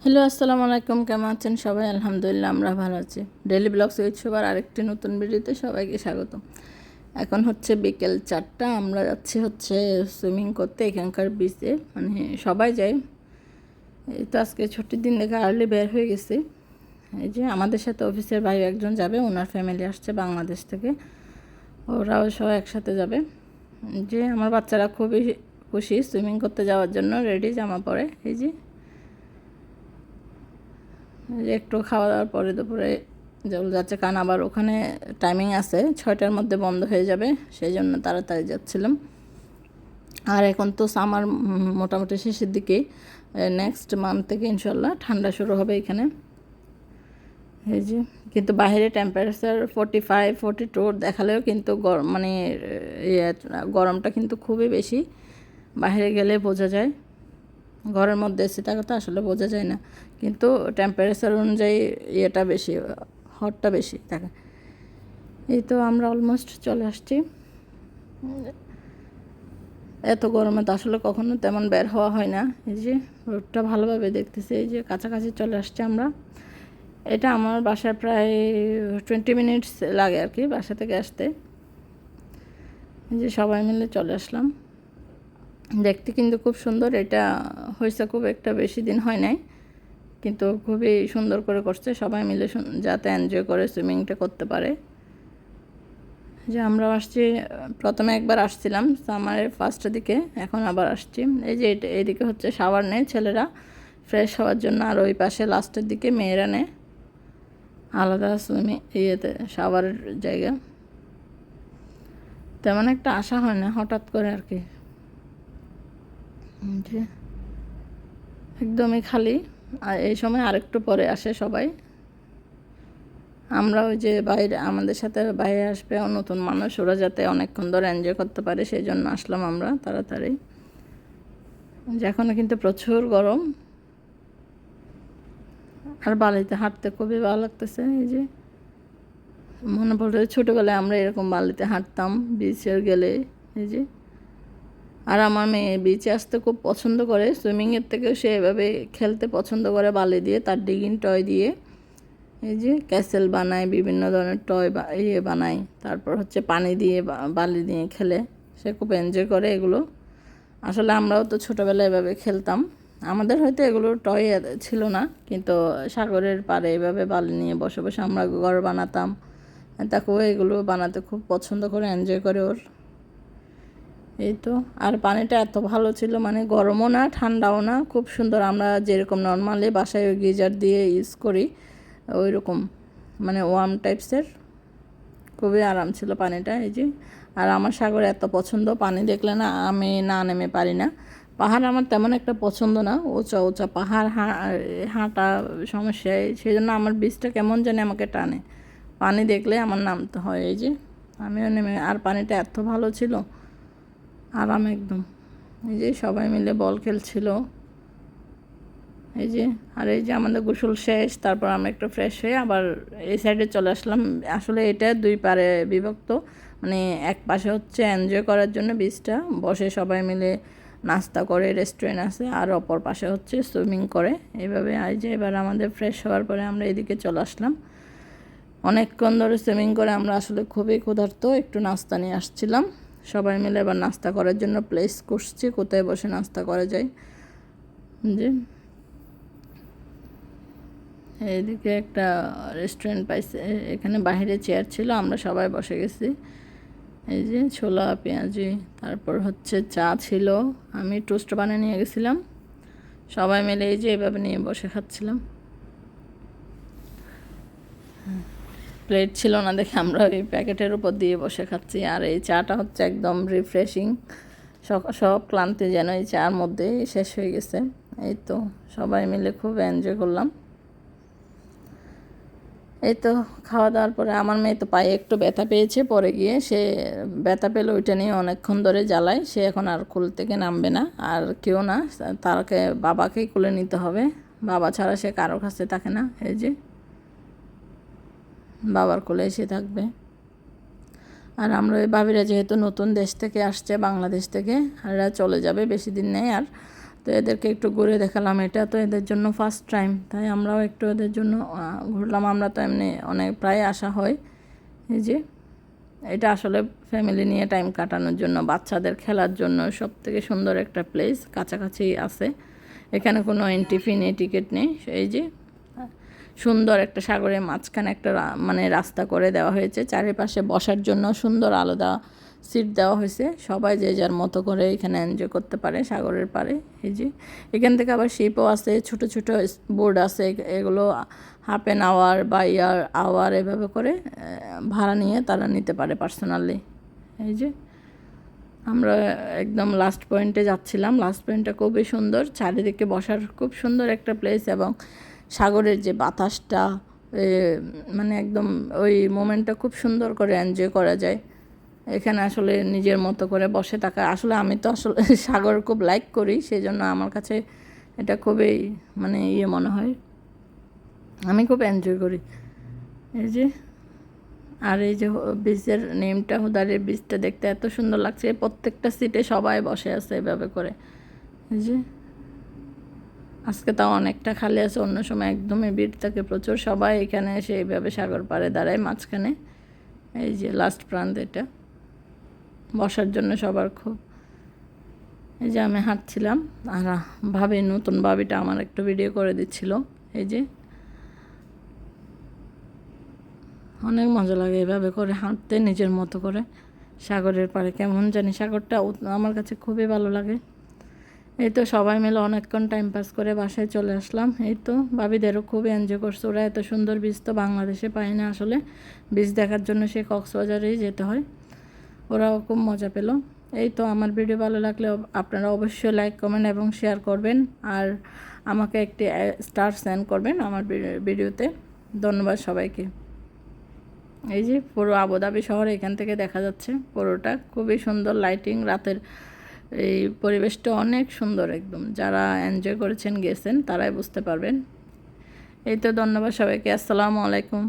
Hello, আসসালামু আলাইকুম। কেমন আছেন সবাই? আলহামদুলিল্লাহ, আমরা ভালো আছি। ডেইলি ব্লগস উইথ শোভার আরেকটি নতুন ভিডিওতে সবাইকে স্বাগত। এখন হচ্ছে বিকেল 4টা। আমরা যাচ্ছি সুইমিং করতে এখানকার বিচে। মানে সবাই যায়। এই তো আজকে ছুটির দিন দেখে আর্লি বের হয়ে গেছি। এই যে আমাদের সাথে অফিসের ভাই একজন যাবে, ওনার ফ্যামিলি আসছে বাংলাদেশ থেকে, ওরাও সবাই একসাথে যাবে। যে আমার বাচ্চারা খুবই খুশি সুইমিং করতে যাওয়ার জন্য, রেডি জামা পরে। এই যে একটু খাওয়া দাওয়ার পরে দুপুরে যেগুলো যাচ্ছে, কারণ আবার ওখানে টাইমিং আছে 6টার মধ্যে বন্ধ হয়ে যাবে, সেই জন্য তাড়াতাড়ি যাচ্ছিলাম। আর এখন তো সামার মোটামুটি শেষের দিকে, নেক্সট মান্থ থেকে ইনশাল্লাহ ঠান্ডা শুরু হবে এখানে। এই যে কিন্তু বাইরে টেম্পারেচার 45-42 দেখালেও কিন্তু মানে গরমটা কিন্তু খুবই বেশি। বাইরে গেলে বোঝা যায়, ঘরের মধ্যে এসি থাকা তো আসলে বোঝা যায় না, কিন্তু টেম্পারেচার অনুযায়ী ইয়েটা বেশি, হটটা বেশি থাকে। এই তো আমরা অলমোস্ট চলে আসছি। এত গরমে তো আসলে কখনো তেমন বের হওয়া হয় না। এই যে রোডটা ভালোভাবে দেখতেছি, এই যে কাছাকাছি চলে আসছি আমরা। এটা আমার বাসায় প্রায় 20 মিনিটস লাগে আর কি বাসা থেকে আসতে। এই যে সবাই মিলে চলে আসলাম। দেখতে কিন্তু খুব সুন্দর। এটা হয়েছে খুব একটা বেশি দিন হয় নাই, কিন্তু খুবই সুন্দর করে করছে, সবাই মিলে যাতে এনজয় করে সুইমিংটা করতে পারে। যে আমরা আসছি, প্রথমে একবার আসছিলাম সামারের ফার্স্টের দিকে, এখন আবার আসছি। এই যে এইদিকে হচ্ছে শাওয়ার নেয় ছেলেরা ফ্রেশ হওয়ার জন্য, আর ওই পাশে লাস্টের দিকে মেয়েরা নেয় আলাদা ইয়েতে শাওয়ারের জায়গা। তেমন একটা আশা হয় না, হঠাৎ করে আর কি, যে একদমই খালি। আর এই সময় আরেকটু পরে আসে সবাই। আমরা ওই যে বাইরে আমাদের সাথে বাইরে আসবে নতুন মানুষ, ওরা যাতে অনেকক্ষণ ধরে এনজয় করতে পারে, সেই জন্য আসলাম আমরা তাড়াতাড়ি। এখনও কিন্তু প্রচুর গরম, আর বালিতে হাঁটতে খুবই ভালো লাগতেছে। এই যে মনে পড়ে ছোটোবেলায় আমরা এরকম বালিতে হাঁটতাম বিচে গেলে। এই যে আর আমার মেয়ে বিচে আসতে খুব পছন্দ করে, সুইমিংয়ের থেকেও সে এভাবে খেলতে পছন্দ করে, বালি দিয়ে তার ডিগিং টয় দিয়ে। এই যে ক্যাসেল বানায়, বিভিন্ন ধরনের টয় বানায়, তারপর পানি দিয়ে বালি দিয়ে খেলে, সে খুব এনজয় করে এগুলো। আসলে আমরাও তো ছোটোবেলায় এভাবে খেলতাম, আমাদের হয়তো এগুলো টয় ছিল না, কিন্তু সাগরের পাড়ে এভাবে বালি নিয়ে বসে বসে আমরা ঘর বানাতাম। তাকেও এগুলো বানাতে খুব পছন্দ করে, এনজয় করে ওর। এই তো, আর পানিটা এত ভালো ছিল, মানে গরমও না ঠান্ডাও না, খুব সুন্দর। আমরা যেরকম নর্মালি বাসায় গিজার দিয়ে ইউজ করি ওই রকম, মানে ওয়ার্ম টাইপসের, খুবই আরাম ছিল পানিটা। এই যে আর আমার সাগরে এত পছন্দ, পানি দেখলে না আমি না নেমে পারি না। পাহাড় আমার তেমন একটা পছন্দ না, উঁচা উঁচা পাহাড় হাঁটা সমস্যায়, সেই জন্য আমার বীজটা কেমন জানি আমাকে টানে, পানি দেখলে আমার নামতে হয়। এই যে আমিও নেমে, আর পানিটা এত ভালো ছিল, আরাম একদম। এই যে সবাই মিলে বল খেলছিল। এই যে আর এই যে আমাদের গোসল শেষ, তারপর আমরা একটু ফ্রেশ হয়ে আবার এই সাইডে চলে আসলাম। আসলে এটা দুই পারে বিভক্ত, মানে এক পাশে এনজয় করার জন্য বিচটা, বসে সবাই মিলে নাস্তা করে, রেস্টুরেন্ট আছে, আর অপর পাশে সুইমিং করে এইভাবে। এই যে এবার আমাদের ফ্রেশ হওয়ার পরে আমরা এদিকে চলে আসলাম। অনেকক্ষণ ধরে সুইমিং করে আমরা আসলে খুবই ক্ষুধার্ত, একটু নাস্তা নিয়ে আসছিলাম। সবাই মিলে এবার নাস্তা করার জন্য প্লেস করছি, কোথায় বসে নাস্তা করা যায়। যে এইদিকে একটা রেস্টুরেন্ট পাইছে, এখানে বাইরে চেয়ার ছিল, আমরা সবাই বসে গেছি। এই যে ছোলা পেঁয়াজি, তারপর চা ছিল, আমি টোস্ট বানিয়ে নিয়ে গেছিলাম। সবাই মিলে এই যে এভাবে নিয়ে বসে খাচ্ছিলাম। প্লেট ছিল না দেখে আমরা ওই প্যাকেটের উপর দিয়ে বসে খাচ্ছি। আর এই চাটা একদম রিফ্রেশিং, সব ক্লান্তি যেন এই চার মধ্যেই শেষ হয়ে গেছে। এই তো সবাই মিলে খুব এনজয় করলাম। এই তো খাওয়া দাওয়ার পরে আমার মেয়ে তো পায়ে একটু ব্যথা পেয়েছে, পরে গিয়ে সে ব্যথা পেলে ওইটা নিয়ে অনেকক্ষণ ধরে জ্বালায়, সে এখন আর কোল থেকে নামবে না, আর কেউ না, তাকে বাবাকেই কোলে নিতে হবে, বাবা ছাড়া সে কারো কাছে থাকে না। এই যে বাবার কোলে এসে থাকবে। আর আমরা ওই ভাবিরা যেহেতু নতুন দেশ থেকে আসছে, বাংলাদেশ থেকে, আর এরা চলে যাবে, বেশি দিন নেই আর, তো তো এদেরকে একটু ঘুরে দেখালাম, এটা তো এদের জন্য ফার্স্ট টাইম, তাই আমরাও একটু এদের জন্য ঘুরলাম। আমরা তো এমনি অনেক প্রায় আসা হয়। এই যে এটা আসলে ফ্যামিলি নিয়ে টাইম কাটানোর জন্য, বাচ্চাদের খেলার জন্য সব থেকে সুন্দর একটা প্লেস, কাছাকাছি আছে। এখানে কোনো এন্ট্রি ফি নেই, টিকিট নেই। এই যে সুন্দর একটা সাগরের মাঝখানে একটা মানে রাস্তা করে দেওয়া হয়েছে, চারিপাশে বসার জন্য সুন্দর আলাদা সিট দেওয়া হয়েছে, সবাই যে যার মতো করে এখানে এনজয় করতে পারে সাগরের পাড়ে। এই যে এখান থেকে আবার শিপও আছে, ছোট ছোট বোর্ড আছে, এগুলো হাফ অ্যান আওয়ার বা আওয়ার এভাবে করে ভাড়া নিয়ে তারা নিতে পারে পার্সোনালি। এই যে আমরা একদম লাস্ট পয়েন্টে যাচ্ছিলাম, লাস্ট পয়েন্টটা খুবই সুন্দর, চারিদিকে বসার খুব সুন্দর একটা প্লেস, এবং সাগরের যে বাতাসটা মানে একদম ওই মোমেন্টটা খুব সুন্দর করে এনজয় করা যায়। এখানে আসলে নিজের মতো করে বসে থাকা, আসলে আমি তো আসলে সাগর খুব লাইক করি, সেই জন্য আমার কাছে এটা খুবই মানে মনে হয়, আমি খুব এনজয় করি। এই যে আর এই যে বীচের নেমটা, হুদারের বীচটা দেখতে এত সুন্দর লাগছে, প্রত্যেকটা সিটে সবাই বসে আছে এভাবে করে। এই যে আজকে তাও অনেকটা খালি আছে, অন্য সময় একদমই ভিড় থাকে প্রচুর, সবাই এখানে এসে এইভাবে সাগর পাড়ে দাঁড়ায় মাঝখানে। এই যে লাস্ট প্রান্ত, এটা বসার জন্য সবার খুব। এই যে আমি হাঁটছিলাম, আর নতুন ভাবিটা আমার একটু ভিডিও করে দিচ্ছিল। এই যে অনেক মজা লাগে এভাবে করে হাঁটতে, নিজের মতো করে সাগরের পাড়ে, কেমন জানি সাগরটা আমার কাছে খুবই ভালো লাগে। এই তো সবাই মিলে অনেকক্ষণ টাইম পাস করে বাসায় চলে আসলাম। এই তো ভাবিদেরও খুবই এনজয় করছে, ওরা এত সুন্দর বীজ তো বাংলাদেশে পায় না আসলে, বীজ দেখার জন্য সে কক্সবাজারেই যেতে হয়, ওরাও খুব মজা পেল। এই তো আমার ভিডিও ভালো লাগলে আপনারা অবশ্যই লাইক, কমেন্ট এবং শেয়ার করবেন, আর আমাকে একটি স্টার সেন্ড করবেন আমার ভিডিওতে। ধন্যবাদ সবাইকে। এই যে পুরো আবুধাবি শহর এখান থেকে দেখা যাচ্ছে, পুরোটা খুবই সুন্দর লাইটিং, রাতের এই পরিবেশটা অনেক সুন্দর একদম, যারা এনজয় করেছেন গেছেন তারাই বুঝতে পারবেন। এই তো ধন্যবাদ সবাইকে, আসসালামু আলাইকুম।